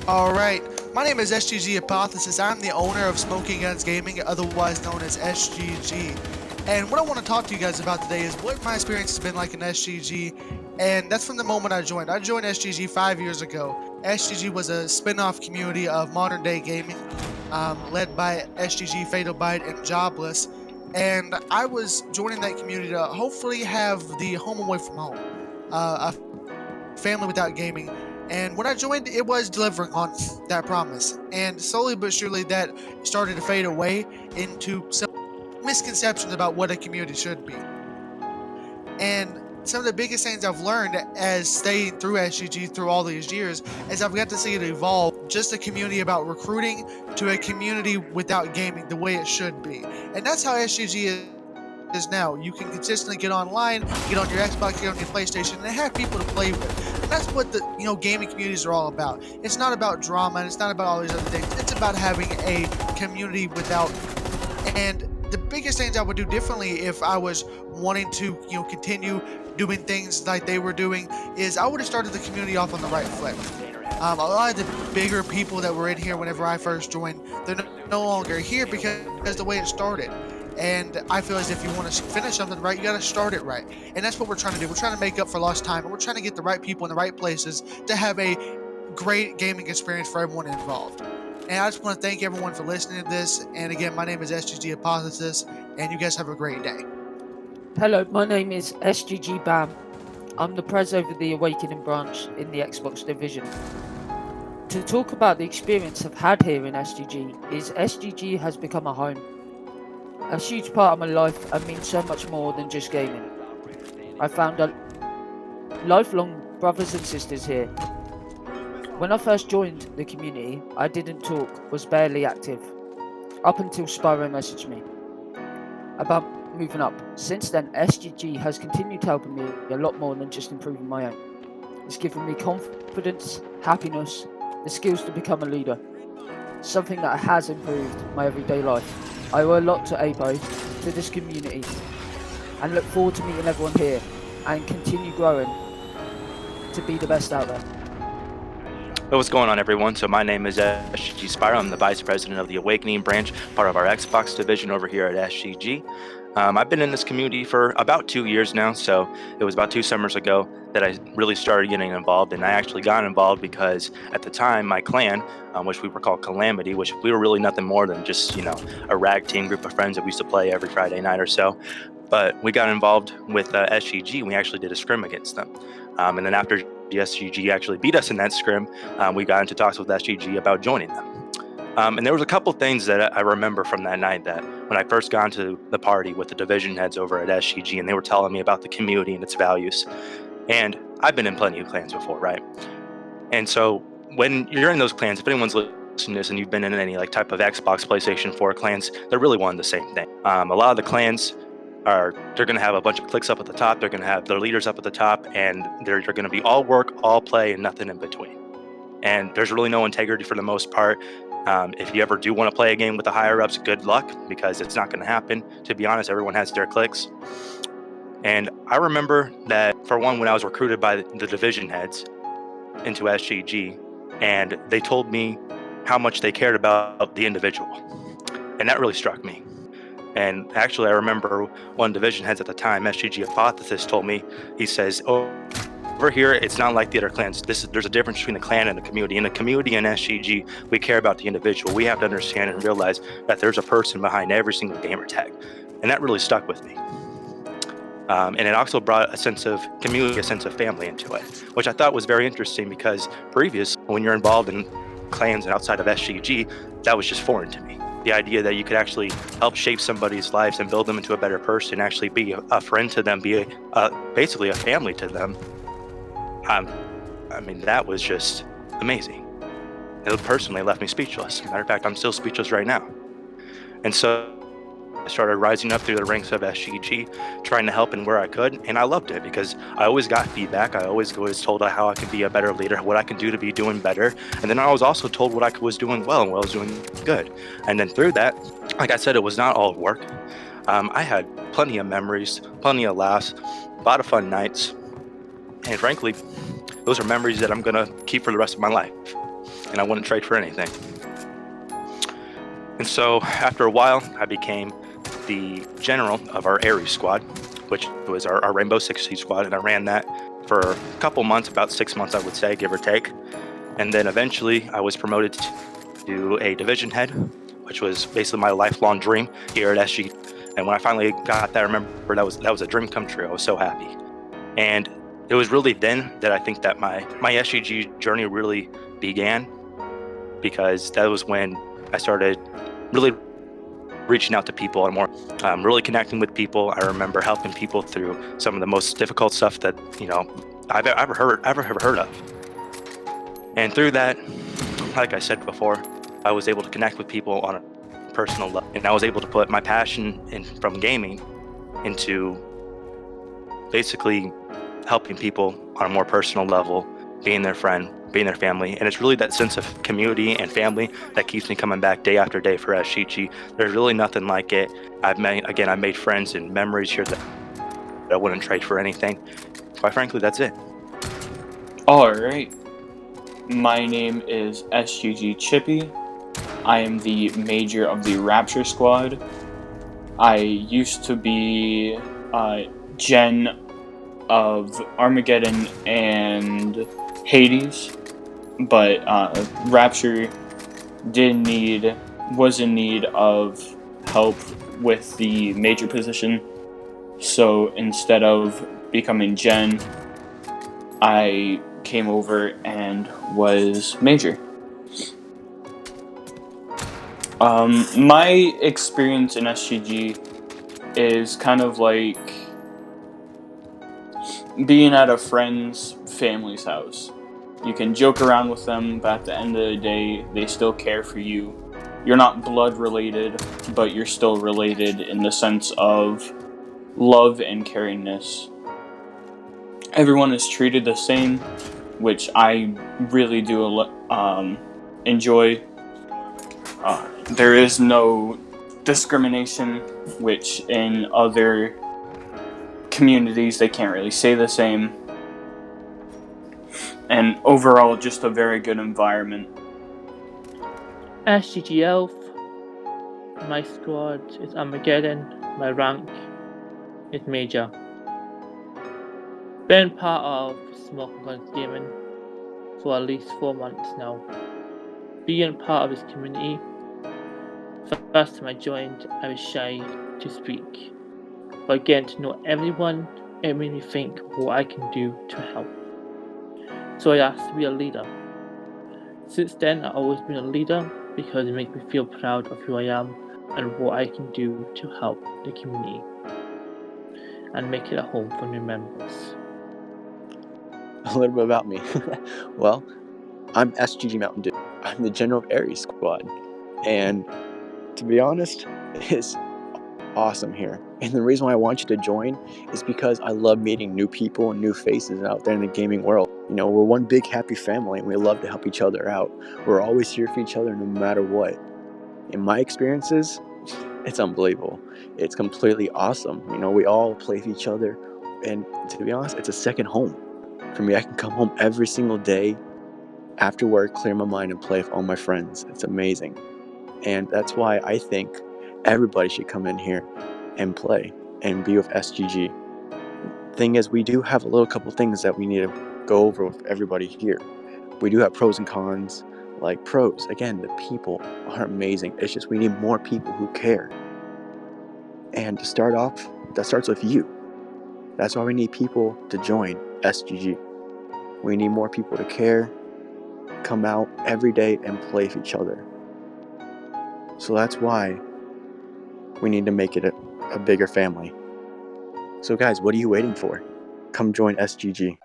All right. My name is SGG Hypothesis. I'm the owner of Smoking Guns Gaming, otherwise known as SGG. And what I want to talk to you guys about today is what my experience has been like in SGG. And that's from the moment I joined. I joined SGG 5 years ago. SGG was a spin-off community of modern day gaming, led by SGG, Fatal Bite, and Jobless. And I was joining that community to hopefully have the home away from home, a family without gaming. And when I joined, it was delivering on that promise. And slowly but surely, that started to fade away into some misconceptions about what a community should be. And some of the biggest things I've learned as staying through SGG through all these years is I've got to see it evolve. Just a community about recruiting to a community without gaming the way it should be. And that's how SGG is now. You can consistently get online, get on your Xbox, get on your PlayStation, and have people to play with. And that's what the gaming communities are all about. It's not about drama, and it's not about all these other things. It's about having a community without. And the biggest things I would do differently if I was wanting to continue doing things like they were doing is I would have started the community off on the right foot. A lot of the bigger people that were in here whenever I first joined, they're no longer here because the way it started. And I feel as if you want to finish something right, you got to start it right. And that's what we're trying to do. We're trying to make up for lost time, and we're trying to get the right people in the right places to have a great gaming experience for everyone involved. And I just want to thank everyone for listening to this. And again, my name is SGG Hypothesis, and you guys have a great day. Hello, my name is SGG Bam. I'm the Prez over the Awakening branch in the Xbox division. To talk about the experience I've had here in SGG is SGG has become a home. A huge part of my life and means so much more than just gaming. I found lifelong brothers and sisters here. When I first joined the community, I didn't talk, was barely active, up until Spyro messaged me about moving up. Since then, SGG has continued helping me a lot more than just improving my own. It's given me confidence, happiness, the skills to become a leader, something that has improved my everyday life. I owe a lot to APO, to this community, and look forward to meeting everyone here and continue growing to be the best out there. Hey, what's going on, everyone? So my name is SGG Spyro. I'm the Vice President of the Awakening branch, part of our Xbox division over here at SGG. I've been in this community for about 2 years now, so it was about 2 summers ago that I really started getting involved, and I actually got involved because at the time my clan, which we were called Calamity, which we were really nothing more than just a rag team group of friends that we used to play every Friday night or so, but we got involved with SGG, and we actually did a scrim against them, and then after the SGG actually beat us in that scrim, we got into talks with SGG about joining them. And there was a couple things that I remember from that night, that when I first got into the party with the division heads over at SGG, and they were telling me about the community and its values. And I've been in plenty of clans before, right? And so when you're in those clans, if anyone's listening to this and you've been in any type of Xbox, PlayStation 4 clans, they're really one and the same thing. A lot of the clans they're going to have a bunch of cliques up at the top, they're going to have their leaders up at the top, and they're going to be all work, all play, and nothing in between. And there's really no integrity for the most part. If you ever do want to play a game with the higher ups, good luck, because it's not going to happen. To be honest, everyone has their cliques. And I remember that, for one, when I was recruited by the division heads into SGG, and they told me how much they cared about the individual. And that really struck me. And actually, I remember one division heads at the time, SGG Hypothesis, told me, he says, over here, it's not like the other clans. There's a difference between the clan and the community. In the community and SGG, we care about the individual. We have to understand and realize that there's a person behind every single gamer tag. And that really stuck with me. And it also brought a sense of community, a sense of family into it, which I thought was very interesting, because when you're involved in clans and outside of SGG, that was just foreign to me. The idea that you could actually help shape somebody's lives and build them into a better person, actually be a friend to them, be basically a family to them. I mean, that was just amazing. It personally left me speechless. Matter of fact, I'm still speechless right now. And so I started rising up through the ranks of SGG, trying to help in where I could, and I loved it because I always got feedback. I always was told how I could be a better leader, what I could do to be doing better, and then I was also told what I was doing well and what I was doing good. And then through that, like I said, it was not all work. I had plenty of memories, plenty of laughs, a lot of fun nights, and frankly, those are memories that I'm gonna keep for the rest of my life. and I wouldn't trade for anything. And so after a while, I became the general of our Aries squad, which was our Rainbow Six Siege squad, and I ran that for a couple months, about 6 months, I would say, give or take. And then eventually I was promoted to a division head, which was basically my lifelong dream here at SG. And when I finally got that, I remember that was a dream come true. I was so happy. And it was really then that I think that my SGG journey really began, because that was when I started really reaching out to people and more, really connecting with people. I remember helping people through some of the most difficult stuff that I've ever heard of. And through that, like I said before, I was able to connect with people on a personal level, and I was able to put my passion from gaming into basically helping people on a more personal level, being their friend, being their family. And it's really that sense of community and family that keeps me coming back day after day for SGG. There's really nothing like it. I've made friends and memories here that I wouldn't trade for anything. Quite frankly, that's it. All right. My name is SGG Chippy. I am the major of the Rapture squad. I used to be Gen of Armageddon and Hades, but Rapture was in need of help with the major position. So instead of becoming Gen, I came over and was major. My experience in SGG is kind of like being at a friend's family's house. You can joke around with them, but at the end of the day, they still care for you. You're not blood related, but you're still related in the sense of love and caringness. Everyone is treated the same, which I really do enjoy. There is no discrimination, which in other communities they can't really say the same. And overall, just a very good environment. SGG Elf. My squad is Armageddon. My rank is Major. Been part of Smoking Guns Gaming for at least 4 months now. Being part of this community, first time I joined, I was shy to speak. But getting to know everyone, it made me think what I can do to help. So I asked to be a leader. Since then, I've always been a leader because it makes me feel proud of who I am and what I can do to help the community and make it a home for new members. A little bit about me. Well, I'm SGG Mountain Dew. I'm the general of Aries squad, and to be honest, it's awesome here. And the reason why I want you to join is because I love meeting new people and new faces out there in the gaming world. We're one big happy family, and we love to help each other out. We're always here for each other no matter what. In my experiences, it's unbelievable. It's completely awesome. We all play with each other, and to be honest, it's a second home. For me, I can come home every single day after work, clear my mind, and play with all my friends. It's amazing. And that's why I think everybody should come in here and play and be with SGG. Thing is, we do have a little couple things that we need to go over with everybody here. We do have pros and cons. Like pros, again, the people are amazing. It's just we need more people who care. And to start off, that starts with you. That's why we need people to join SGG. We need more people to care, come out every day and play with each other. So that's why we need to make it a bigger family. So guys, what are you waiting for? Come join SGG.